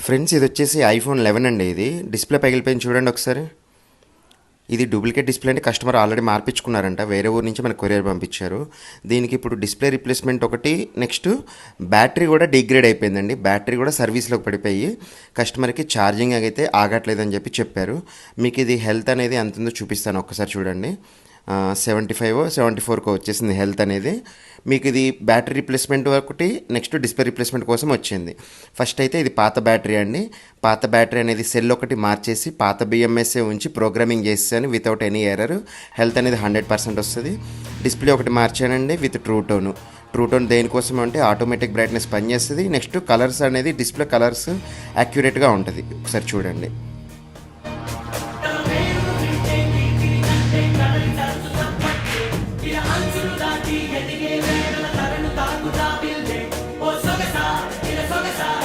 Friends ఇది వచ్చేసి iPhone 11 అండి. ఇది డిస్ప్లే పగిలిపోయింది చూడండి ఒకసారి. ఇది డూప్లికేట్ డిస్ప్లే అంటే కస్టమర్ ఆల్రెడీ మార్పించుకున్నారంట, వేరే ఊరు నుంచి మనకు కొరియర్ పంపించారు. దీనికి ఇప్పుడు డిస్ప్లే రీప్లేస్మెంట్ ఒకటి, నెక్స్ట్ బ్యాటరీ కూడా డిగ్రేడ్ అయిపోయిందండి. బ్యాటరీ కూడా సర్వీస్లోకి పడిపోయి కస్టమర్కి ఛార్జింగ్ అయితే ఆగట్లేదని చెప్పారు. మీకు ఇది హెల్త్ అనేది ఎంత ఉందో చూపిస్తాను, ఒక్కసారి చూడండి. 75 74 వచ్చేసింది హెల్త్ అనేది. మీకు ఇది బ్యాటరీ రీప్లేస్మెంట్ ఒకటి, నెక్స్ట్ డిస్ప్లే రీప్లేస్మెంట్ కోసం వచ్చింది. ఫస్ట్ అయితే ఇది పాత బ్యాటరీ అండి. పాత బ్యాటరీ అనేది సెల్ ఒకటి మార్చేసి పాత బిఎంఎస్ఏ ఉంచి ప్రోగ్రామింగ్ చేసాను వితౌట్ ఎనీ ఎర్రర్. హెల్త్ అనేది 100% వస్తుంది. డిస్ప్లే ఒకటి మార్చానండి విత్ ట్రూ టోన్ దేనికోసం అంటే ఆటోమేటిక్ బ్రైట్నెస్ పనిచేస్తుంది. నెక్స్ట్ కలర్స్ అనేది డిస్ప్లే కలర్స్ యాక్యురేట్గా ఉంటుంది, ఒకసారి చూడండి.